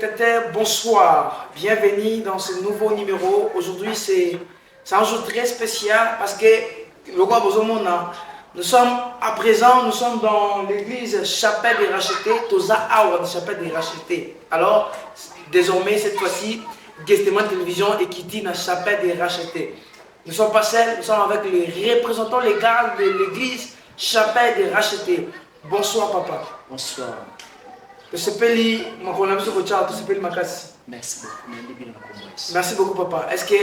téléspectateurs, bonsoir. Bienvenue dans ce nouveau numéro. Aujourd'hui, c'est un jour très spécial parce que nous sommes à présent, nous sommes dans l'église Chapelle des Rachetés, Toza Awa de Chapelle des Rachetés. Alors, désormais, cette fois-ci, Guestement Télévision et Kitty dans Chapelle des Rachetés. Nous sommes pas seuls, nous sommes avec les représentants légaux de l'église Chapelle des Rachetés. Bonsoir, papa. Bonsoir. Merci beaucoup. Merci beaucoup, papa. Est-ce que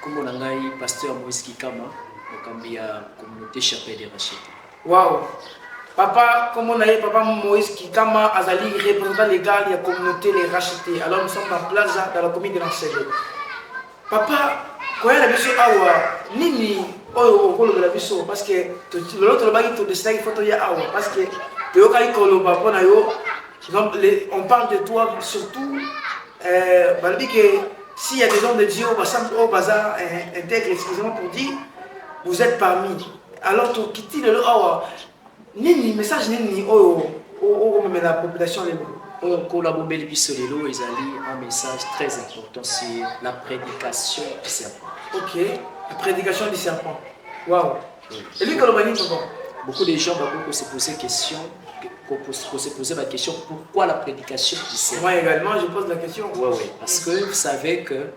Comme on a pasteur Moïse Kikama, communauté Chapelle des Rachetés. Wow. Papa, comme on a eu papa Moïse Kikama, Azali, représentant légal de la communauté Les Rachetés. Alors nous sommes dans Plaza, dans la commune de l'Anselé. Papa, quand il y a la mission Awa, Nini, oh, la mission, parce que l'autre bagi to destin photo ya Awa, parce que on parle de toi surtout, que s'il y a des gens de Dieu au bazar, intègre, excusez-moi pour dire, vous êtes parmi. Alors tu quittes le Awa, Nini, message Nini, la population les mots. Pour la Bombelle Bissolelo, ils ont un message très important, c'est la prédication du serpent. Ok, la prédication du serpent. Waouh. Et lui, quand beaucoup de gens vont se poser la question, pourquoi la prédication du serpent? Moi également, je pose la question. Oui, parce que vous savez que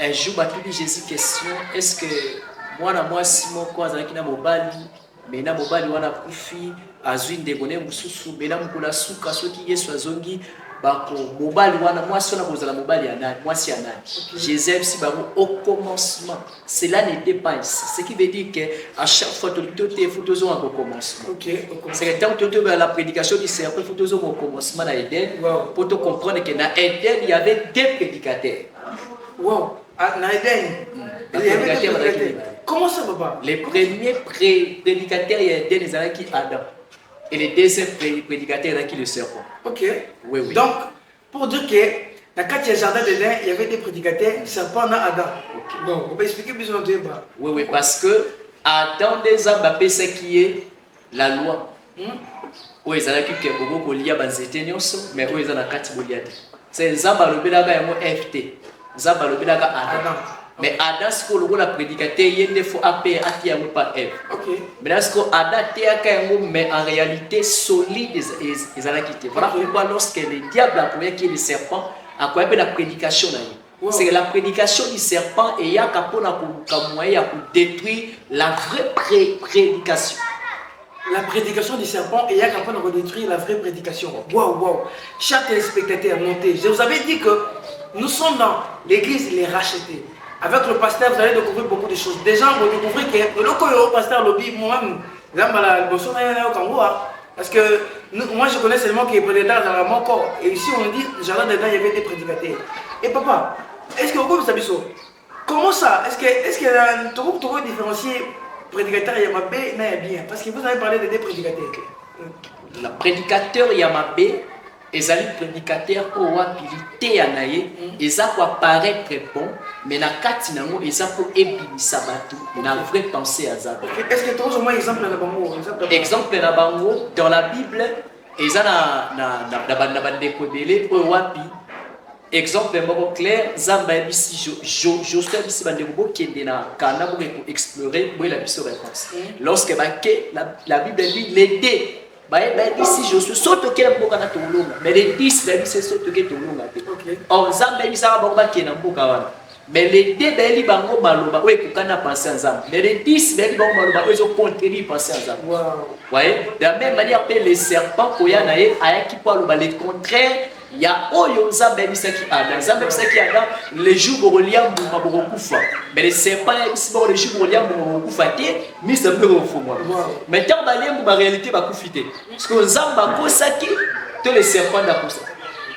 un jour, Jésus question, est-ce que moi, Simon, quoi, Zakina Mobali, mais na Mobali, wana kufi, azwin de bonne mususu, mais na mukula suka, soki Yesu azongi, bako Mobali, wana, moi, si on a posé la Mobali, moi, si Anan. Jésus, si bako, au commencement, cela n'était pas ainsi. Ce qui veut dire qu'à chaque fois, tu es foutu au commencement. C'est que tant que tu as la prédication du serpent, tu es au commencement à Eden, pour te comprendre que dans Eden, il y avait deux prédicateurs. Wow, dans Eden, comment ça, papa? Les premiers prédicateurs, il y a des années qui Adam. Et les deuxièmes prédicateurs, il y a qui le serpent. Ok. Oui. Donc, pour dire que dans le jardin d'Eden, il y avait des prédicateurs, serpent dans Adam. Okay. Bon, on peut expliquer plus de temps. Oui, parce que Adam des hommes a fait ce qui est la loi. Oui, ils ont dit que beaucoup de gens ont mais oui, ils ont dit que c'est Zamba le Bélaga et FT. Zamba le Bélaga Adam. Mais Adam, ce que le prédicateur, il faut appeler à qui pas Ève. Mais ce que Adam, mais en réalité solide, ils ont quitté. Voilà pourquoi lorsque le diable a trouvé qu'il est le serpent, a quoi la prédication là. C'est la prédication du serpent et il y a moyen pour détruire la vraie prédication. La prédication du serpent et il y a capable de détruire la vraie prédication. Waouh. Chers téléspectateurs, montez. Je vous avais dit que nous sommes dans l'église Les Rachetés. Avec le pasteur, vous allez découvrir beaucoup de choses. Déjà, vous découvrez que le pasteur lobby, moi-même, parce que moi je connais seulement qu'il y a des prédicateurs dans mon corps. Et ici on dit, jardin dedans, il y avait des prédicateurs. Et papa, est-ce que vous savez ça? Comment ça? Est-ce que tu peux différencier prédicateur Yamabé et bien? Parce que vous avez parlé de des prédicateurs. Le prédicateur Yamabé, les prédicateurs au habilité à naïe, ils ont pour paraître bon, mais na katinamo ils ont pour ébimisa batou, na vraie pensée à ça. Est-ce que tu as un exemple dans Bango? Exemple dans Bango, dans la Bible, ils ont na bandekobele au wapi. Exemple clair, Zamba ici Josué ici bandeko qui est dans Kana pour explorer où est la réponse. Lorsque la Bible dit les deux. Ici, je suis sauté qui est mais les 10, c'est sauté qui est or, Zambé, ça va qui est mais les 2, ils vont maloba, oui, pour qu'on a pensé ensemble. Mais les 10, ils vont maloba, ils ont continué à penser ensemble. Vous voyez, de la même manière, les serpents, pour y en aller, qui parlent le contraire, il y a Oyo Zambé, qui a Zambé, qui a les jours où il y a mais les serpents, les jours où il y a mais ça me refou moi. Mais tant que la réalité va profiter. Parce que Zambé, tous les serpents d'Akousa.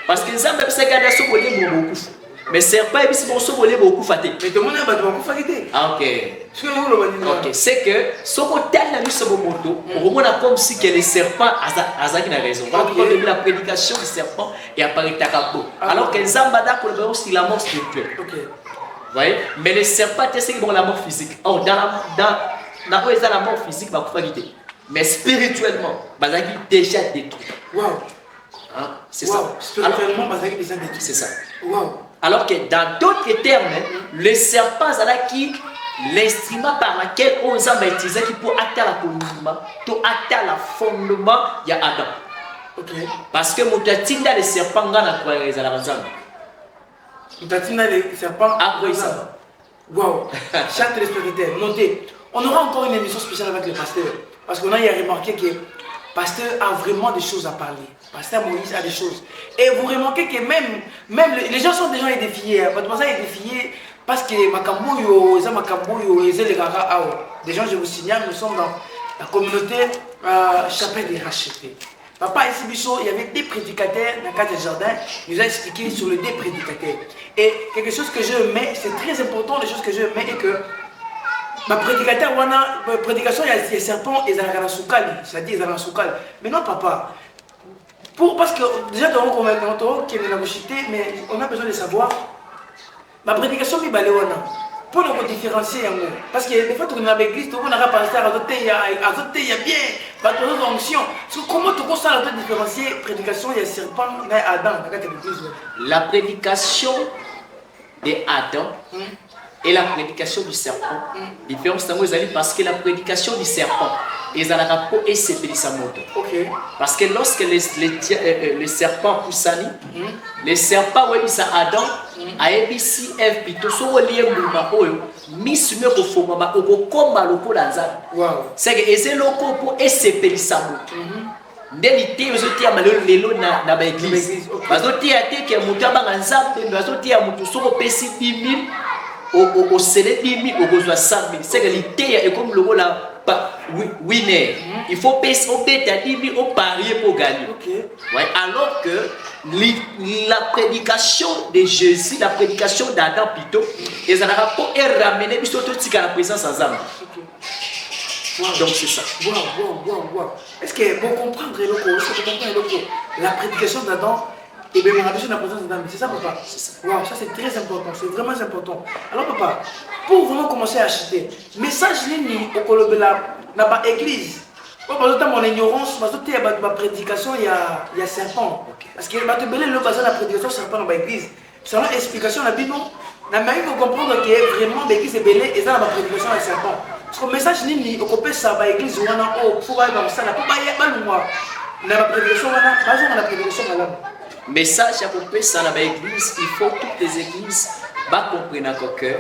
Parce que Zambé, qui a ce beaucoup. Mais serpent, ils sont beaucoup fatigués. Mais tout le monde a beaucoup fatigué. Ok. C'est que ce côté là, nous sommes moto. On a comme si que les serpents a raison. On la prédication du serpent et apparaît Takapo. Alors que Zambada pour le aussi la mort spirituelle. Vous voyez? Mais les serpents, c'est qu'ils ont la mort physique. Or, dans la mort physique, va fatiguer. Mais spirituellement, ils déjà détruit. C'est ça. Spirituellement, c'est ça. Wow. Alors que dans d'autres termes, le serpent, c'est qui l'instrument par lequel on a utilisé pour atteindre la fondement, pour atteindre le fondement, il y a Adam. Okay. Parce que Moutatinda les serpents, on a quoi les Alavanzans. Moutatinda les serpents, à quoi ça? Wow. Chers téléspectateurs, notez, on aura encore une émission spéciale avec le pasteur. Parce qu'on a remarqué que le pasteur a vraiment des choses à parler. Pasteur Moïse a des choses. Et vous remarquez que même les gens sont déjà édifiés. Votre est édifié parce que Makamboyo, des gens, je vous signale, nous sommes dans la communauté Chapelle des Rachetés. Papa ici, il y avait des prédicateurs dans le cadre du jardin. Il nous a expliqué sur les deux prédicateurs. Et quelque chose que je mets, c'est très important, les choses que je mets, est que ma prédicateur, ma prédication, il y a des serpents, ils ont un soukal, c'est-à-dire ils ont un soukal. Mais non, papa. Parce que déjà, mais on a besoin de savoir. Ma prédication, pour nous différencier. Parce que des fois, tu es dans l'église, tu as un pasteur, il y a bien, tu as une onction. Comment tu constats la différencier prédication, il y a serpent, il y a Adam dans l'église. La prédication d'Adam et la prédication du serpent. Différence parce que la prédication du serpent, ils ont un rapport et c'est parce que lorsque les serpents poussent, les serpents, oui, ça Adam, a ABC, F, plutôt, sont liés au Mouma, Miss Meko Fomama, au combat local Lazare. C'est que c'est local pour essayer ça. Ndeli ozoti ya malolo lelo na ba église bazoti ya te ke mutu abanga nzambe bazoti ya mutu soko pesi 10 000 au scellé 10 000 au besoin 100 000 c'est que l'idée est comme le rôle winner il faut payer au bête à 10 000 au parier pour gagner ouais, alors que la prédication de Jésus la prédication d'Adam plutôt ils ont un rapport et ramener bis tout à la présence ensemble. Wow. Donc c'est ça. Wow. Est-ce que vous comprenez la prédication d'Adam et bien la présence d'Adam, c'est ça papa? C'est ça. Wow, ça c'est très important, c'est vraiment important. Alors papa, pour vraiment commencer à acheter, message ligne au Kolobela dans l'église. Dans mon ignorance, dans ma prédication, il y a serpent. Parce que le bazar de la prédication serpent dans l'église. Selon l'explication de la Bible, on a comprendre que vraiment l'église est belée et dans la prédication il y a serpent. Parce que le message nini okopé ça ba église wana o pour aller dans ça la pour ba moi na prédication wana bazo na prédication malamu message okopé ça na ba église il faut toutes les églises ba comprendre que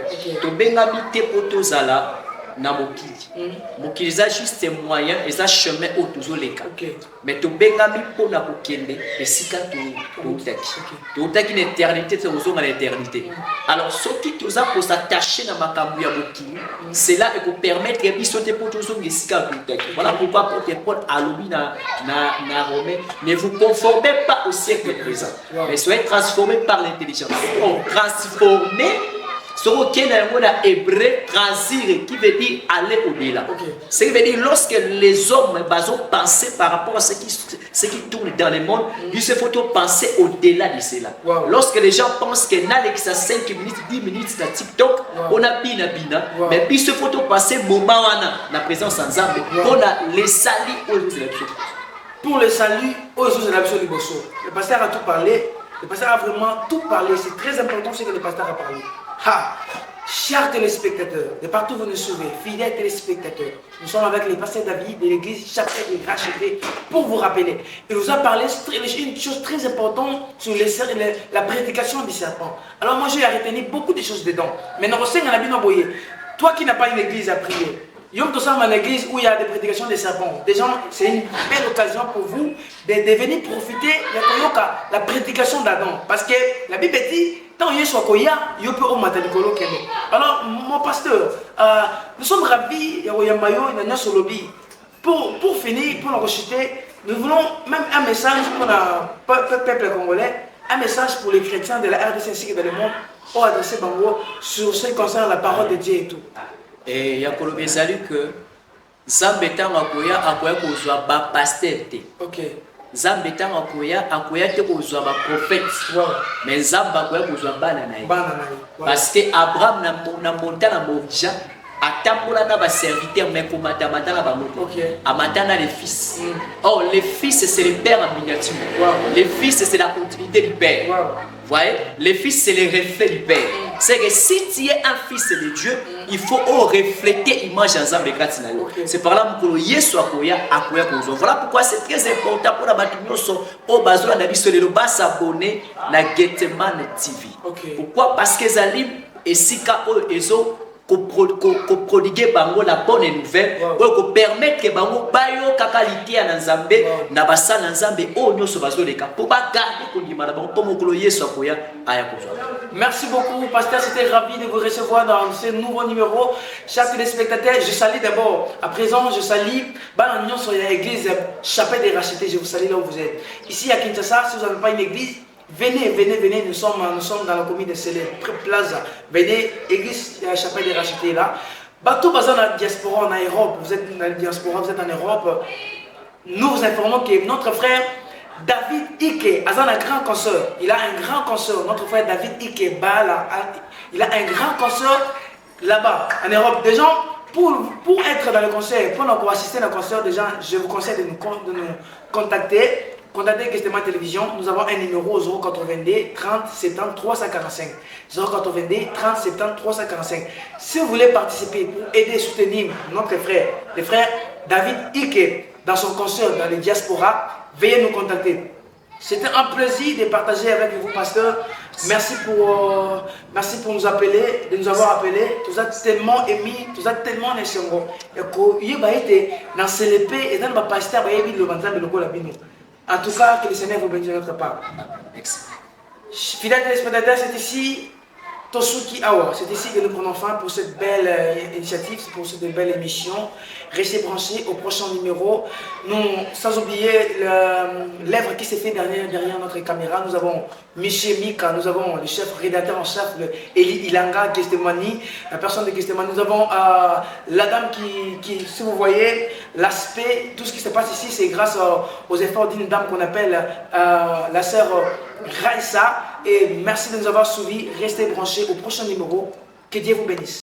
to benga mité pour tozala na mokili mokili za juste moyen et ça chemin au toujours les cas mais to benga mi pour na kokende esika to utaki une éternité c'est aux à l'éternité alors ce qui nous a pour s'attacher na makambu ya mokili cela et vous permettre de sauter pour toujours esika to utaki voilà pourquoi pour te prendre à l'obi na Romain ne vous conformez pas au siècle présent mais soyez transformés par l'intelligence transformés. Ce qui est hébreu, transire, qui veut dire aller au-delà. Ce qui veut dire lorsque les hommes ont pensé par rapport à ce qui tourne dans le monde, il se faut penser au-delà de cela. Lorsque les gens pensent que dans 5 minutes, 10 minutes dans TikTok, on a bina, mais il se faut penser au moment où on a la présence ensemble, on a les salis aux pour le salut, le pasteur a tout parlé. Le pasteur a vraiment tout parlé. C'est très important ce que le pasteur a parlé. Chers téléspectateurs, de partout vous nous suivez, fidèles téléspectateurs, nous sommes avec les pasteurs David de l'église Chapelle des Rachetés pour vous rappeler. Il nous a parlé une chose très importante sur la prédication du serpent. Alors moi j'ai retenu beaucoup de choses dedans. Mais nous toi qui n'as pas une église à prier, nous sommes en église où il y a des prédications des serpents. Des gens, c'est une belle occasion pour vous de venir profiter de la prédication d'Adam. Parce que la Bible dit, tant qu'il y a alors, mon pasteur, nous sommes ravis, pour finir, pour nous rechuter, nous voulons même un message pour le peuple congolais, un message pour les chrétiens de la RDC ainsi que dans le monde, pour adresser Bango sur ce qui concerne la parole de Dieu et tout. Et il y a que Zambeta akoya kozwa ba pasteur te. Zambeta akoya te kozwa ba prophète. Mais Zamba akoya kozwa bana na ye. Parce que Abraham na montagne Mobja atambola na ba serviteur mais comme atamata na ba moto. Amatana les fils. Or les fils c'est le père en miniature. Les fils c'est la continuité du père. Vous voyez, les fils c'est le reflet du père. C'est que si tu es un fils de Dieu, il faut refléter l'image ensemble. C'est par là que Yesu akoya kozo. Voilà pourquoi c'est très important pour la batumioso au bazo na biso le bas s'abonner na Getman TV. Pourquoi? Parce que zalim et sika o ezo ko prodiguer bango la bonne nouvelle pour permettre que bango bayo kakalité na Nzambe na basa na Nzambe o nyoso bazo leka pour ba garder ko ndima na bango pour mokolo Yesu akoya aya kozo. Merci beaucoup, pasteur. C'était ravi de vous recevoir dans ce nouveau numéro. Chers téléspectateurs, je salue d'abord. À présent, je salue l'union sur l'église Chapelle des Rachetés. Je vous salue là où vous êtes. Ici à Kinshasa, si vous n'avez pas une église, venez. Nous sommes dans la commune de Sélé, Plaza. Venez, église Chapelle des Rachetés là. Bateau basé dans la diaspora en Europe. Vous êtes dans la diaspora, vous êtes en Europe. Nous vous informons que notre frère David Ike, Azan a un grand consoeur. Il a un grand consoeur. Notre frère David Ike, il a un grand consoeur là-bas, en Europe. Des gens, pour être dans le concert, pour assister à un concert, des gens, je vous conseille de nous contacter. Contactez Gesteman Télévision. Nous avons un numéro 082 30 70 345. 082 30 70 345. Si vous voulez participer pour aider et soutenir notre frère, le frère David Ike, dans son concert dans les diasporas, veuillez nous contacter. C'était un plaisir de partager avec vous, pasteur. Merci pour nous appeler, de nous avoir appelés. Tout ça tellement émis, tout ça tellement nécessaire. Et que dans CLP et dans le pasteur, en tout cas, que le Seigneur vous bénisse de notre part. Fidèles téléspectateurs, c'est ici Tosuki Awa. C'est ici que nous prenons fin pour cette belle initiative, pour cette belle émission. Restez branchés au prochain numéro. Nous, sans oublier l'œuvre qui s'est fait derrière notre caméra. Nous avons Michel Mika, nous avons le chef rédacteur en chef, Eli Ilanga Gestemani, la personne de Gestemani. Nous avons la dame qui, si vous voyez, l'aspect, tout ce qui se passe ici, c'est grâce aux efforts d'une dame qu'on appelle la sœur Raissa. Et merci de nous avoir suivis. Restez branchés au prochain numéro. Que Dieu vous bénisse.